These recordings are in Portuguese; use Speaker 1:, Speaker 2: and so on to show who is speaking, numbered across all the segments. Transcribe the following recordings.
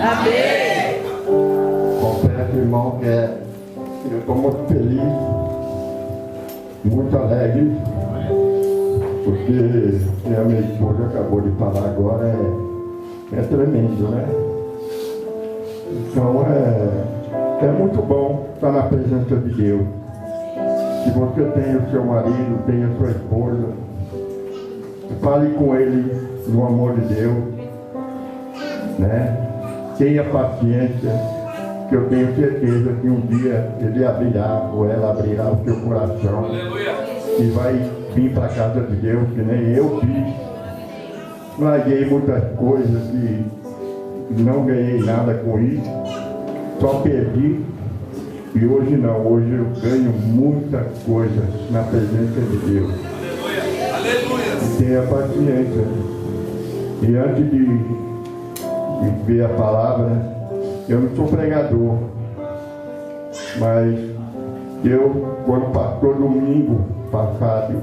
Speaker 1: Amém.
Speaker 2: Confesso, irmão, que eu estou muito feliz, muito alegre, porque a minha esposa acabou de falar agora, é tremendo, né? Então é muito bom estar na presença de Deus. Se você tem o seu marido, tem a sua esposa, fale com ele no amor de Deus, né? Tenha paciência, que eu tenho certeza que um dia ele abrirá, ou ela abrirá o seu coração. Aleluia. E vai vir para a casa de Deus, que nem eu fiz. Larguei muitas coisas e não ganhei nada com isso, só perdi. E hoje não, hoje eu ganho muita coisa na presença de Deus. Aleluia. Aleluia. Tenha paciência. E antes de ver a palavra, eu não sou pregador, mas quando passou domingo passado,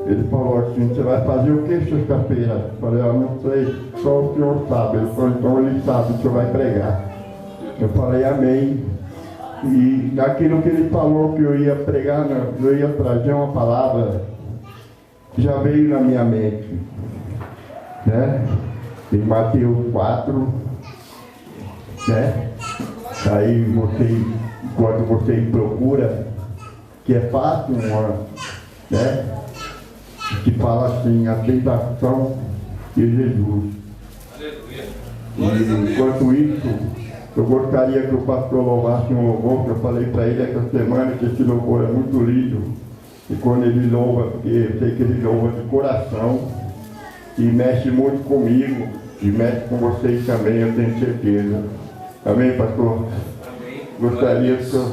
Speaker 2: ele falou assim: você vai fazer o que sexta-feira? Eu falei: eu não sei, só o senhor sabe. Ele falou: então ele sabe, o senhor vai pregar. Eu falei: amém. E naquilo que ele falou que eu ia pregar, eu ia trazer uma palavra, já veio na minha mente, né? Em Mateus 4, né? Aí quando você procura, que é fácil, né? Que fala assim: a tentação de Jesus. E enquanto isso, eu gostaria que o pastor louvasse um louvor, que eu falei para ele essa semana que esse louvor é muito lindo. E quando ele louva, porque eu sei que ele louva de coração, e mexe muito comigo, e mexe com vocês também, eu tenho certeza. Amém, pastor? Amém. Gostaria que eu...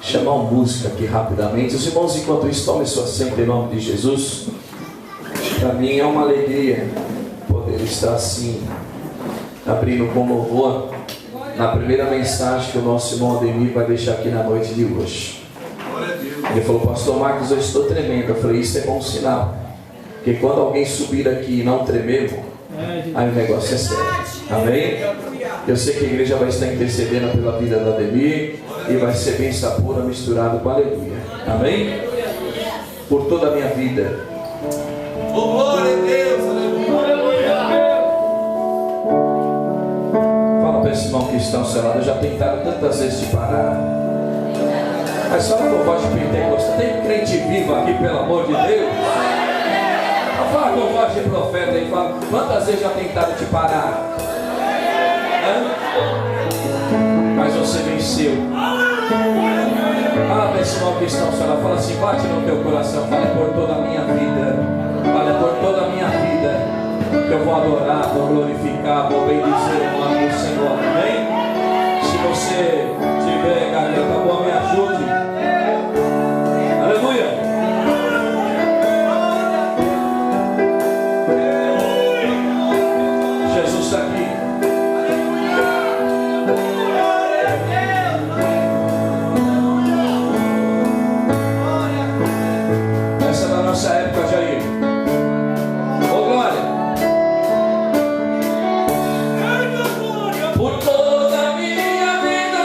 Speaker 3: chamar uma música aqui rapidamente. Os irmãos, enquanto isso, tomem sua assento em nome de Jesus. Para mim é uma alegria poder estar assim, abrindo com louvor, na primeira mensagem que o nosso irmão Ademir vai deixar aqui na noite de hoje. Ele falou: pastor Marcos, eu estou tremendo. Eu falei: isso é bom sinal, porque quando alguém subir aqui e não tremer, aí o negócio é sério. Amém? Eu sei que a igreja vai estar intercedendo pela vida da Ademir, e vai ser bênção pura misturado com aleluia. Amém? Por toda a minha vida. Glória a Deus, aleluia. Fala para esse irmão que está ao seu lado: já tentaram tantas vezes de parar, mas só com voz de Pentecostal. Tem crente vivo aqui, pelo amor de Deus. Fala com voz de profeta e fala: quantas vezes já tentaram te parar? Mas você venceu. Fala para esse irmão que está ao seu lado, fala assim: bate no teu coração, fala: por toda a minha vida, fala: por toda a minha vida, que eu vou adorar, vou glorificar, vou bendizer o nome do Senhor. Amém? Se você tiver garganta boa, me ajude. Aleluia. Jesus está aqui. Essa é da nossa época, Jair. Ô glória. Por toda a minha vida,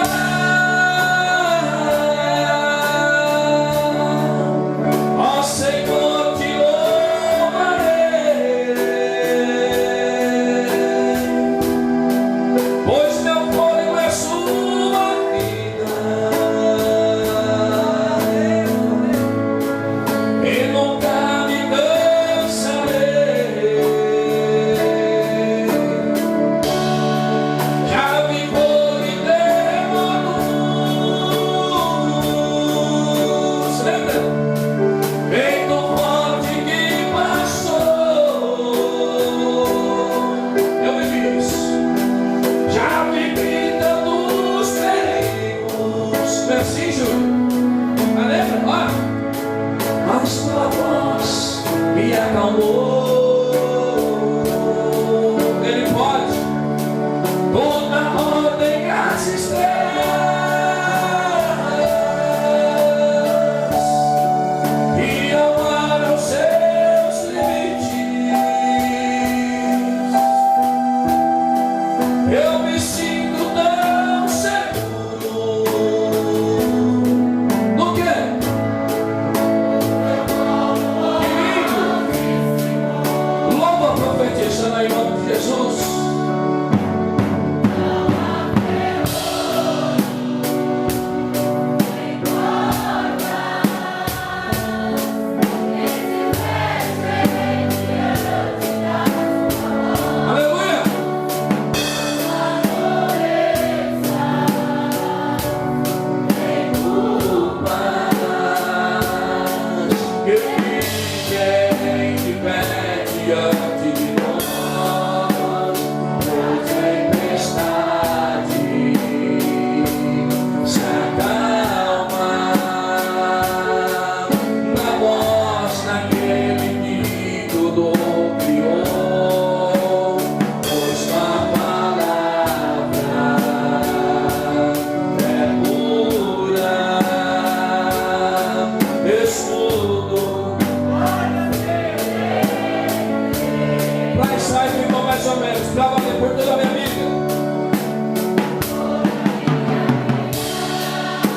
Speaker 3: sai ficou mais ou menos. Pra valer por toda a minha vida.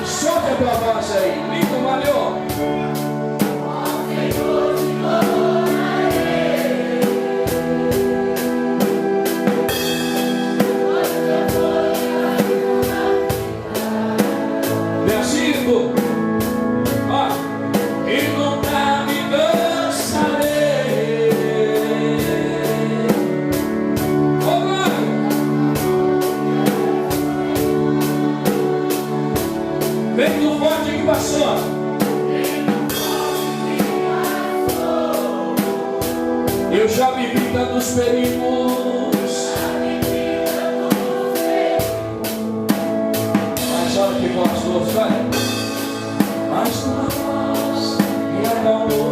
Speaker 3: Solta a tua voz aí. Lindo, valeu. Versículo. Ó. E nunca me cansarei. Ô, glória. Vem do forte que passou. Eu já vivi tantos perigos. Mas olha que gostoso, vai. Mas tua voz me acalmou.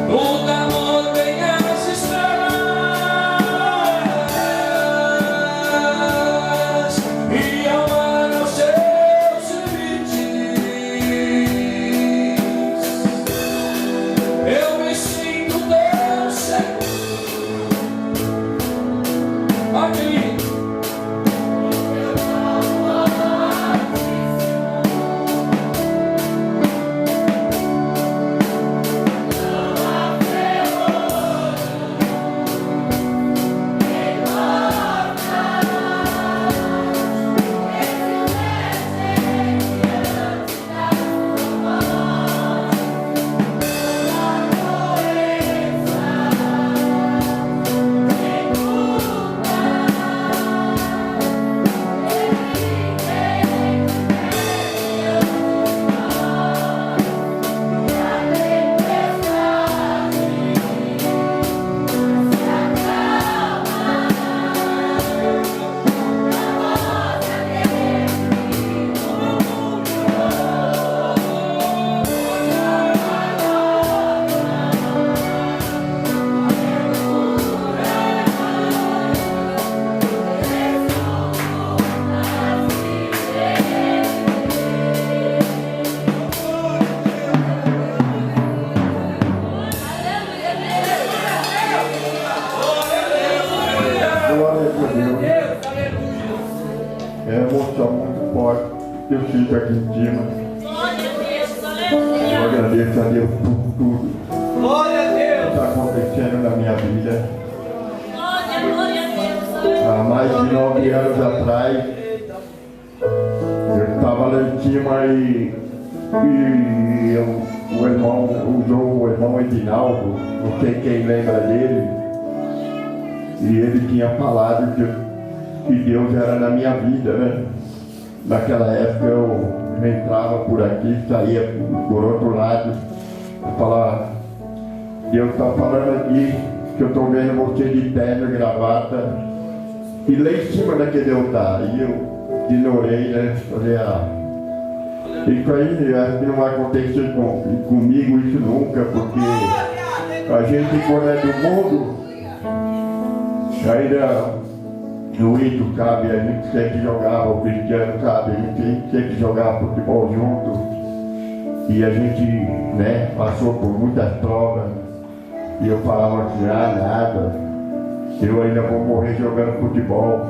Speaker 3: O amor vem as estrelas e amar aos seus limites. Eu me sinto tão seguro. Olha que lindo.
Speaker 2: É uma emoção muito forte que eu sinto aqui em cima. Eu agradeço a Deus por tudo que está acontecendo na minha vida. Há mais de 9 anos atrás, eu estava lá em cima e o irmão usou o irmão Edinaldo, não sei quem lembra dele, e ele tinha falado que Deus era na minha vida, né? Naquela época eu entrava por aqui, saía por outro lado, eu falava, Deus está falando aqui que eu estou vendo você de terno e gravata, e lá em cima daquele altar, e eu ignorei, né? Falei, isso aí acho que não vai acontecer comigo isso nunca, porque a gente quando é do mundo, ainda no Ito, cabe, a gente sempre jogava, o Cristiano, sabe, a gente sempre jogava futebol junto, e a gente, né, passou por muitas provas, e eu falava assim, nada, eu ainda vou morrer jogando futebol,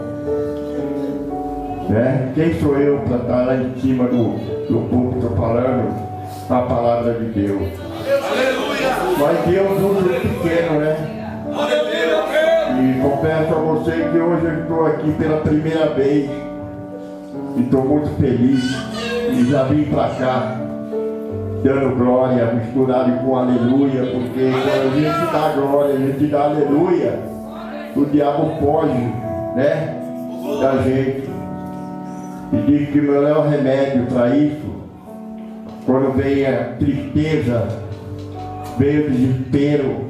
Speaker 2: né? Quem sou eu para estar lá em cima do púlpito falando a palavra de Deus? Aleluia! Mas Deus usa o pequeno, né? E confesso a você que hoje eu estou aqui pela primeira vez e estou muito feliz e já vim para cá dando glória, misturado com aleluia, porque quando a gente dá glória, a gente dá aleluia, o diabo foge, né, da gente. E diz que o melhor remédio para isso, quando vem a tristeza, vem o desespero.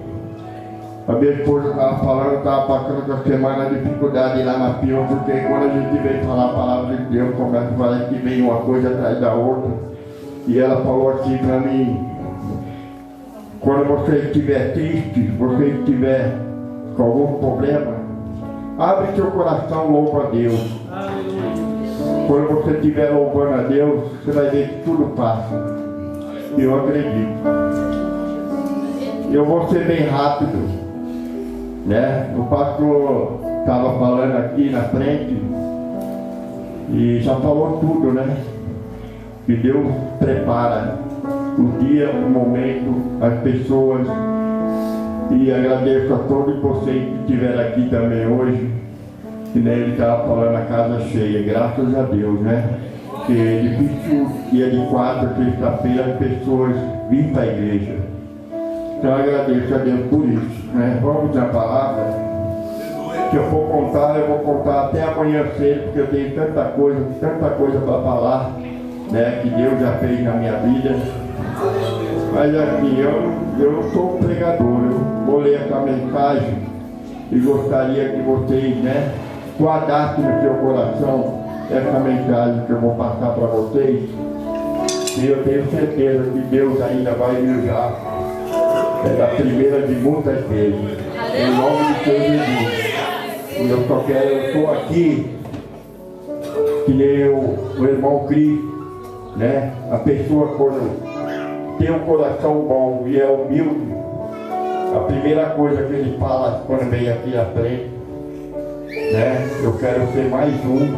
Speaker 2: A minha esposa estava falando, estava passando com a semana a dificuldade lá na Pior, porque quando a gente vem falar a palavra de Deus, começa a falar que vem uma coisa atrás da outra. E ela falou assim para mim, quando você estiver triste, você estiver com algum problema, abre seu coração, louva a Deus. Quando você estiver louvando a Deus, você vai ver que tudo passa. Eu acredito. Eu vou ser bem rápido, né? O pastor estava falando aqui na frente e já falou tudo, né? Que Deus prepara o dia, o momento, as pessoas. E agradeço a todos vocês que estiveram aqui também hoje, que nem ele estava falando, a casa cheia, graças a Deus, né? Que é difícil dia de quarta, sexta-feira, as pessoas virem para a igreja. Então agradeço a Deus por isso, né? Vamos na palavra. Se eu for contar, eu vou contar até amanhã cedo, porque eu tenho tanta coisa para falar, né? Que Deus já fez na minha vida. Mas aqui, eu não sou um pregador, eu vou ler essa mensagem e gostaria que vocês, né, guardassem no seu coração essa mensagem que eu vou passar para vocês. E eu tenho certeza que Deus ainda vai me usar. É a primeira de muitas vezes. Em nome de Jesus. E eu estou aqui, que nem o irmão Cris, né? A pessoa quando tem um coração bom e é humilde, a primeira coisa que ele fala quando vem aqui à frente, né? Eu quero ser mais um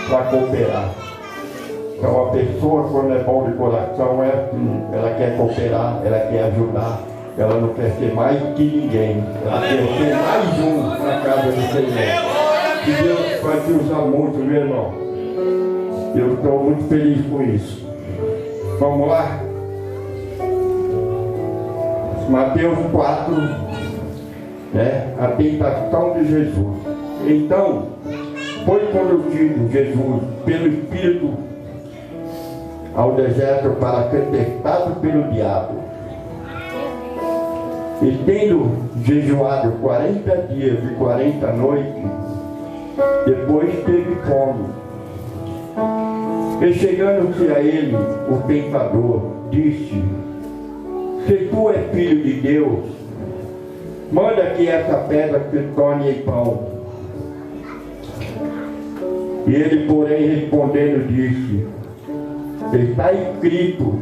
Speaker 2: para cooperar. Então a pessoa quando é bom de coração é assim, ela quer cooperar, ela quer ajudar, ela não quer ser mais que ninguém, ela quer ser mais um na casa do Senhor. Que Deus vai te usar muito, meu irmão. Eu estou muito feliz com isso. Vamos lá? Mateus 4, né? A tentação de Jesus. Então, foi conduzido Jesus pelo Espírito ao deserto para ser tentado pelo diabo. E tendo jejuado 40 dias e 40 noites, depois teve fome. E chegando-se a ele, o tentador disse: se tu és filho de Deus, manda que essa pedra se torne em pão. E ele, porém, respondendo, disse: está escrito,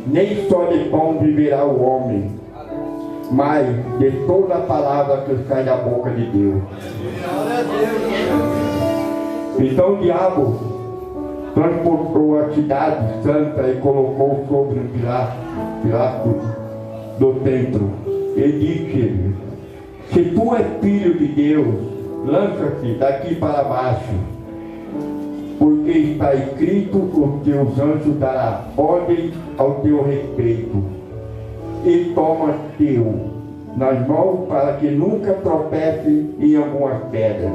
Speaker 2: nem só de pão viverá o homem, mas de toda a palavra que sai da boca de Deus. Então o diabo transportou a cidade santa e colocou sobre o pilato do templo. E disse-lhe: se tu és filho de Deus, lança-te daqui para baixo, porque está escrito, os teus anjos dará ordem ao teu respeito, e toma teu nas mãos para que nunca tropece em algumas pedras.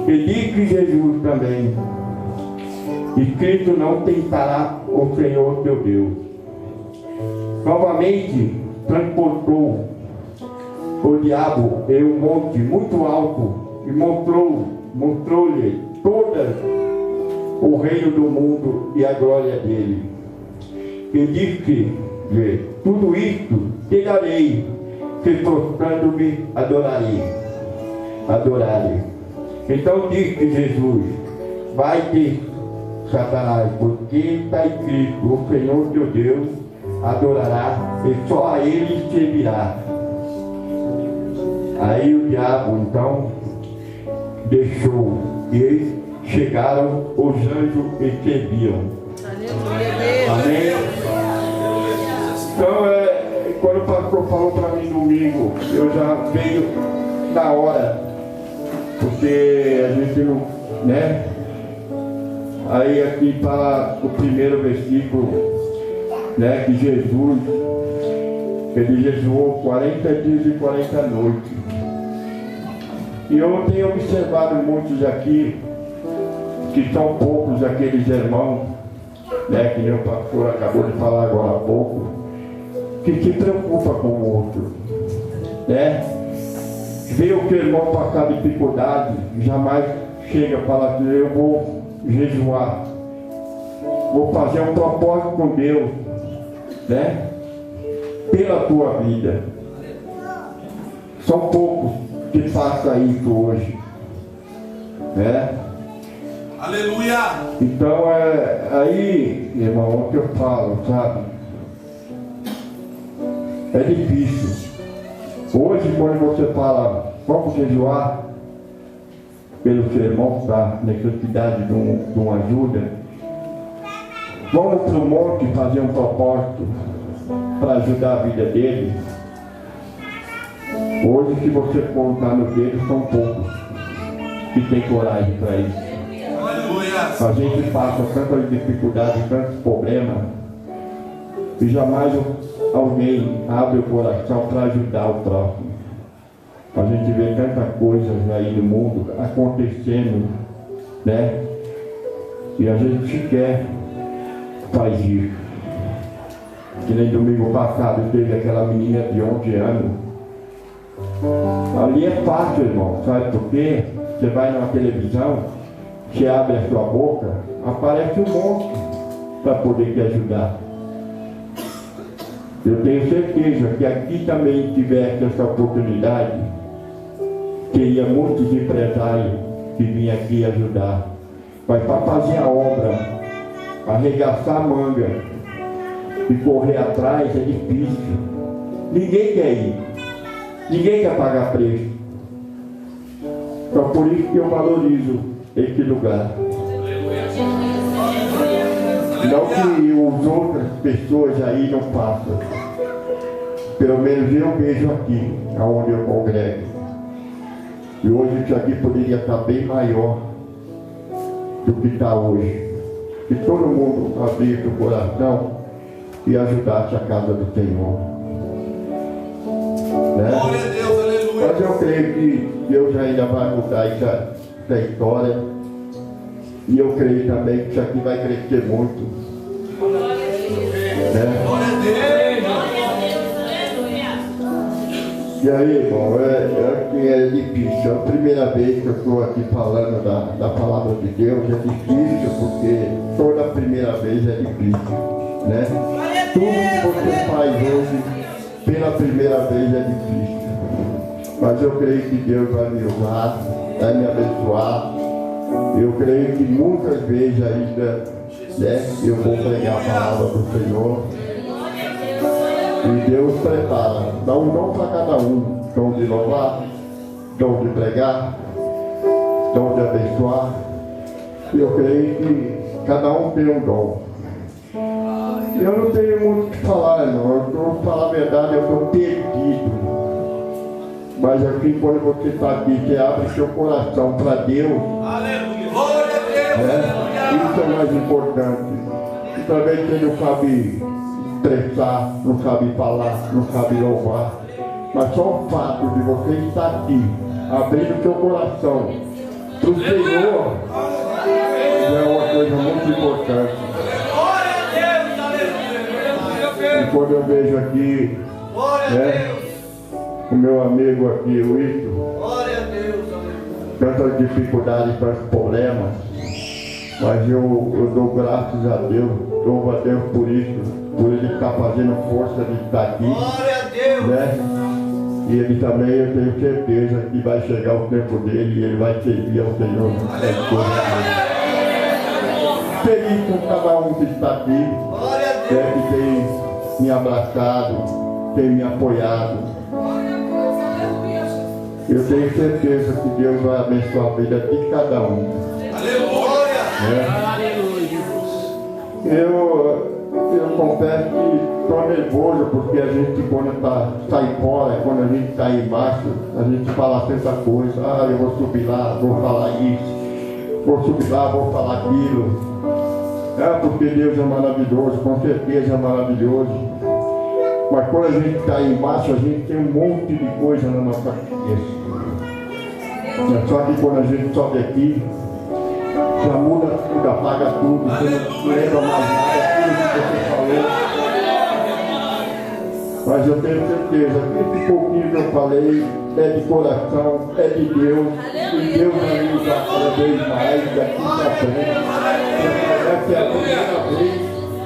Speaker 2: E disse Jesus também: escrito, não tentará o Senhor teu Deus. Novamente transportou o diabo em um monte muito alto e mostrou-lhe todo o reino do mundo e a glória dele. E disse-lhe: tudo isto te darei, se prostrando-me adorarei. Então disse Jesus: vai-te, Satanás, porque está escrito, o Senhor teu Deus adorará e só a ele servirá. Aí o diabo então deixou, e chegaram os anjos e serviam. Amém? Então quando o pastor falou para mim domingo, eu já veio na hora, porque a gente não, né? Aí aqui para o primeiro versículo, né, que Jesus, ele jejuou 40 dias e 40 noites. E eu tenho observado muitos aqui, que são poucos aqueles irmãos, né, que o pastor acabou de falar agora há pouco, que se preocupa com o outro, né? Vê o que o irmão passar dificuldade, jamais chega a falar assim: eu vou jejuar, vou fazer um propósito com Deus, né? Pela tua vida. São poucos que façam isso hoje, né?
Speaker 1: Aleluia!
Speaker 2: Então aí, irmão, o que eu falo, sabe? É difícil. Hoje, quando você fala, vamos jejuar pelo seu irmão que está necessidade de uma ajuda, vamos para o monte fazer um propósito para ajudar a vida dele. Hoje, se você contar no dedo, são poucos que tem coragem para isso. A gente passa tantas dificuldades, tantos problemas, e jamais alguém abre o coração para ajudar o próximo. A gente vê tanta coisa aí no mundo acontecendo, né? E a gente sequer faz isso. Que nem domingo passado teve aquela menina de 11 anos. Ali é fácil, irmão, sabe por quê? Você vai numa televisão, você abre a sua boca, aparece um monte para poder te ajudar. Eu tenho certeza que aqui também tivesse essa oportunidade, teria muitos empresários que vinham aqui ajudar. Mas para fazer a obra, arregaçar a manga e correr atrás é difícil. Ninguém quer ir. Ninguém quer pagar preço. Então por isso que eu valorizo esse lugar. Não que as outras pessoas aí não façam. Pelo menos eu vejo aqui, aonde eu congrego. E hoje isso aqui poderia estar bem maior do que está hoje. Que todo mundo abrisse o coração e ajudasse a casa do Senhor. Né?
Speaker 1: Glória a Deus, aleluia.
Speaker 2: Mas eu creio que Deus ainda vai mudar essa história. E eu creio também que isso aqui vai crescer muito. Né?
Speaker 1: Glória a Deus.
Speaker 2: E aí, irmão, é difícil. É a primeira vez que eu estou aqui falando da palavra de Deus. É difícil porque toda primeira vez é difícil. Né? Tudo que você faz hoje, pela primeira vez é difícil. Mas eu creio que Deus vai me usar, vai me abençoar. Eu creio que muitas vezes ainda, né, eu vou pregar a palavra do Senhor. E Deus prepara, dá um dom para cada um. Dom de louvar, dom de pregar, dom de abençoar. Eu creio que cada um tem um dom. Eu não tenho muito o que falar, não. Eu vou falar a verdade, eu estou perdido. Mas aqui, quando você está aqui, você abre seu coração para Deus.
Speaker 1: Aleluia. Glória a Deus.
Speaker 2: Né? Isso é mais importante. E também você não sabe expressar, não sabe falar, não sabe louvar. Mas só o fato de você estar aqui, abrindo seu coração para o Senhor, é uma coisa muito importante.
Speaker 1: Glória a Deus, aleluia.
Speaker 2: E quando eu vejo aqui,
Speaker 1: Glória a
Speaker 2: né,
Speaker 1: Deus.
Speaker 2: o meu amigo aqui, o Ito,
Speaker 1: Glória a Deus, aleluia.
Speaker 2: tantas dificuldades, tantos problemas, mas eu dou graças a Deus, louvo a Deus por isso, por ele estar fazendo força de estar aqui,
Speaker 1: Glória a Deus.
Speaker 2: né? E ele também, eu tenho certeza que vai chegar o tempo dele e ele vai servir ao Senhor. Feliz com cada um que está aqui,
Speaker 1: Glória a Deus.
Speaker 2: que tem me abraçado, tem me apoiado. Eu tenho certeza que Deus vai abençoar a vida de cada um.
Speaker 1: Aleluia.
Speaker 2: Eu confesso que estou nervoso porque a gente, quando sai fora, quando a gente está embaixo, a gente fala tanta coisa. Ah, eu vou subir lá, vou falar isso, vou subir lá, vou falar aquilo. Porque Deus é maravilhoso, com certeza é maravilhoso. Mas quando a gente está aí embaixo, a gente tem um monte de coisa na nossa cabeça. Só que quando a gente sobe aqui, já muda tudo, apaga tudo, você não lembra mais nada, tudo que você falou. Mas eu tenho certeza que esse pouquinho que eu falei é de coração, é de Deus, e Deus vai me usar cada vez mais daqui para frente. Essa é a primeira vez.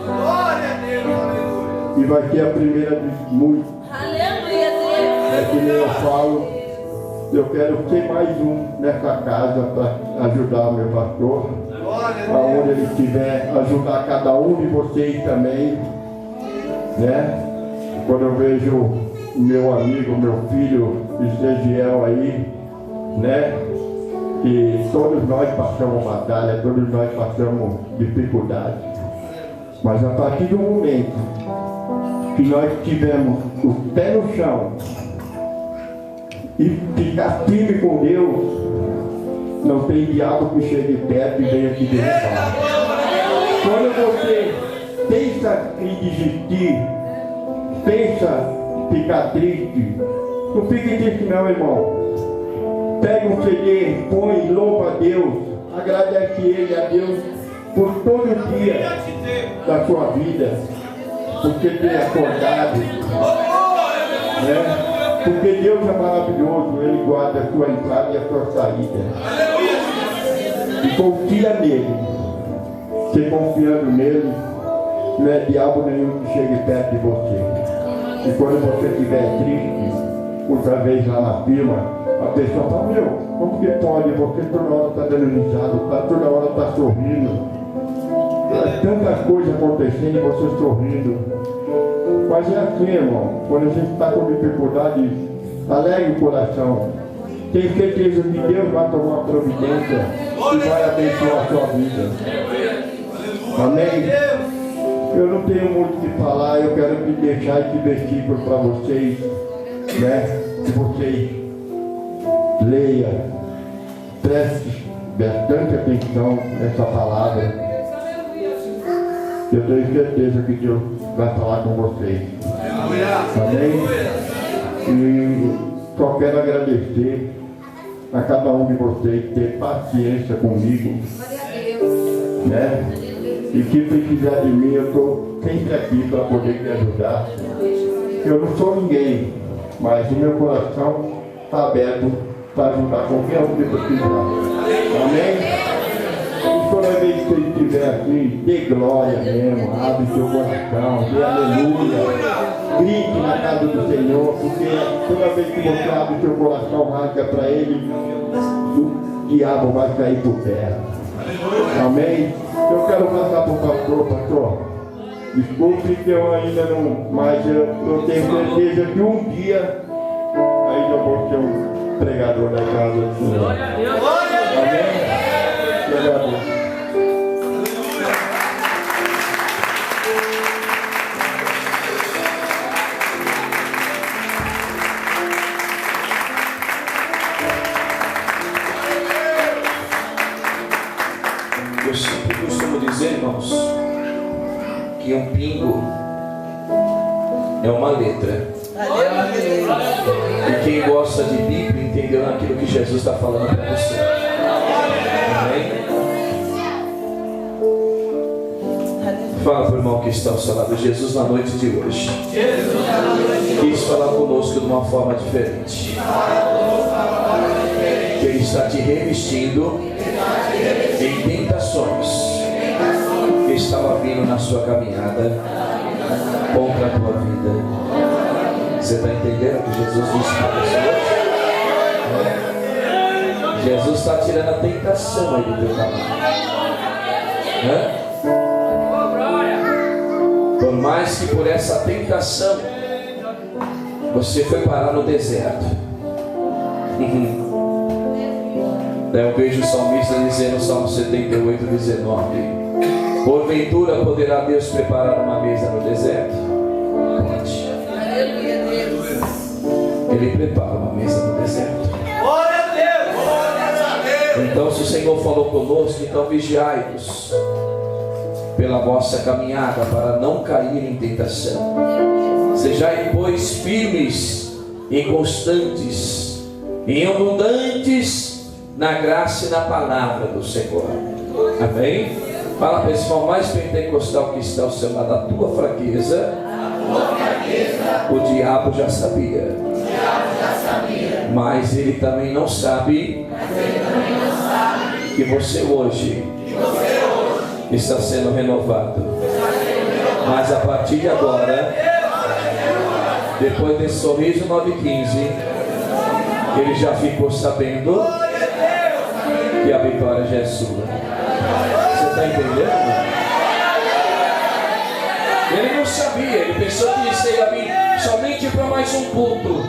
Speaker 1: Glória a Deus, aleluia.
Speaker 2: E vai ser a primeira de muitos. É que nem eu falo, eu quero ser mais um nessa casa para ajudar o meu pastor. Aonde ele estiver, ajudar cada um de vocês também. Né? Quando eu vejo meu amigo, meu filho Estegiel aí, né? Que todos nós passamos batalha, todos nós passamos dificuldade. Mas a partir do momento que nós tivermos o pé no chão e ficar firme com Deus, não tem diabo que chegue perto e venha te derrubar. Quando você pensa em desistir, pensa em ficar triste, não fique triste não, irmão. Pega um CD, põe, louva a Deus, agradece Ele, a Deus, por todo o dia da sua vida, porque tem acordado, né? Porque Deus é maravilhoso, Ele guarda a sua entrada e a sua saída. E confia nele. Você confiando nele, não é diabo nenhum que chegue perto de você. E quando você estiver triste, outra vez lá na fila, a pessoa fala, meu, como que pode? Você toda hora está dando risada, toda hora está sorrindo. Tantas coisas acontecendo e você sorrindo. Mas é assim, irmão, quando a gente está com dificuldade, alegre o coração. Tenho certeza que Deus vai tomar providência e vai abençoar a sua vida. Amém? Eu não tenho muito o que falar, eu quero deixar esse versículo para vocês, né? Que vocês leiam, prestem bastante atenção nessa palavra. Eu tenho certeza que Deus vai falar com vocês. Amém? E só quero agradecer a cada um de vocês ter paciência comigo, né? E se precisar de mim, eu estou sempre aqui para poder te ajudar. Eu não sou ninguém, mas o meu coração está aberto para ajudar qualquer um que precisar. Amém? E toda vez que você estiver aqui, dê glória mesmo, abre seu coração, dê aleluia, grite na casa do Senhor, porque toda vez que você abre seu coração, rasga para Ele, o diabo vai cair por terra. Amém? Eu quero passar para o pastor, desculpe que eu ainda não, mas eu tenho certeza que um dia ainda eu vou ser um pregador da casa do Senhor. Amém? Glória a Deus.
Speaker 3: Eu sempre costumo dizer, irmãos, que um pingo é uma letra. E quem gosta de Bíblia entendeu naquilo que Jesus está falando para você. Amém? Fala para o irmão que está ao seu lado. Jesus na noite de hoje quis falar conosco de uma forma diferente. Que Ele está te revestindo em tentações que estava vindo na sua caminhada contra a tua vida. Você está entendendo o que Jesus disse para você hoje? Jesus está tirando a tentação aí do teu caminho. Por mais que por essa tentação você foi parar no deserto. Eu vejo o salmista dizendo no Salmo 78, 19: porventura poderá Deus preparar uma mesa no deserto? Pode. Ele prepara uma mesa no deserto.
Speaker 1: Glória a Deus! Glória a Deus!
Speaker 3: Então, se o Senhor falou conosco, então vigiai-vos pela vossa caminhada, para não cair em tentação. Sejai, pois, firmes e constantes e abundantes na graça e na palavra do Senhor. Amém? Fala para esse irmão mais pentecostal que está ao seu lado: a tua fraqueza, o diabo já sabia. Mas ele também não sabe que você hoje está sendo renovado. Mas a partir de agora, depois desse sorriso 915, ele já ficou sabendo que a vitória já é sua. Você está entendendo? Ele não sabia, ele pensou que você ia vir somente para mais um culto.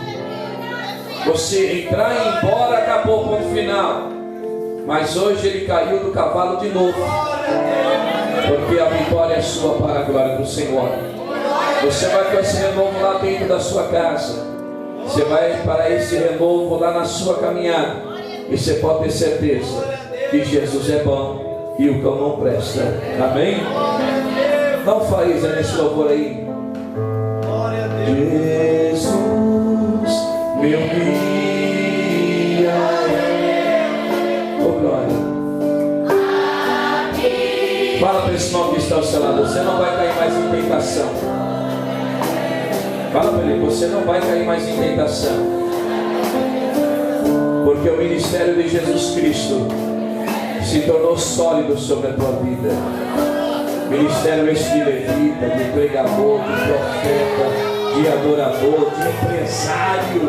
Speaker 3: Você entrar e ir embora, acabou o ponto final. Mas hoje ele caiu do cavalo de novo, porque a vitória é sua para a glória do Senhor. Você vai com esse renovo lá dentro da sua casa. Você vai para esse renovo lá na sua caminhada. E você pode ter certeza que Jesus é bom e o cão não presta. Amém? Não faz nesse louvor aí. Jesus, meu guia é. Oh, glória. Fala para esse irmão que está ao seu lado. Você não vai cair mais em tentação. Fala para ele. Você não vai cair mais em tentação. Porque o ministério de Jesus Cristo se tornou sólido sobre a tua vida. Ministério este de levita, de pregador, de profeta, de adorador, de empresário,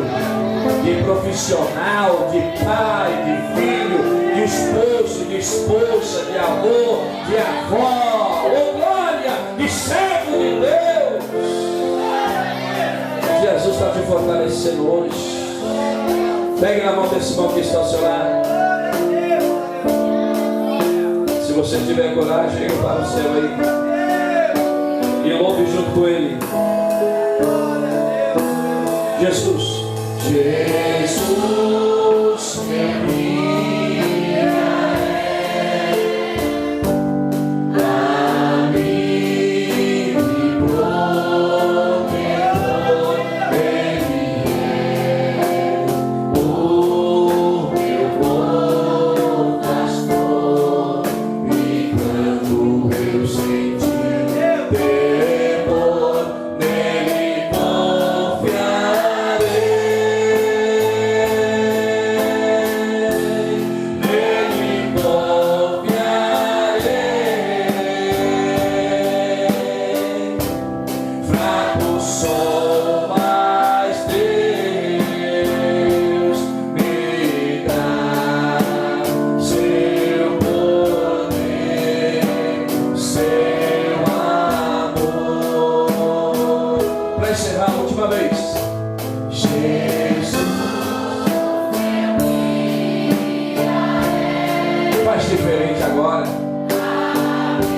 Speaker 3: de profissional, de pai, de filho, de esposo, de esposa, de avô, de avó, oh glória, de servo de Deus. Jesus está te fortalecendo hoje. Pegue na mão desse irmão que está ao seu lado. Se você tiver coragem, eu para o céu aí e louve junto com ele. Jesus, Jesus, meu guia é, amigo e protetor, ele é o meu bom pastor, e quando eu sentir temor, nele diferente agora.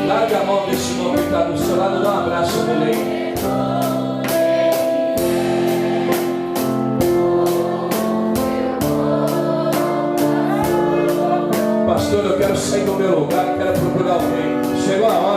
Speaker 3: Larga a mão desse irmão que está do seu lado, dá um abraço nele aí. Pastor, eu quero sair do meu lugar, quero procurar alguém. Chegou a hora.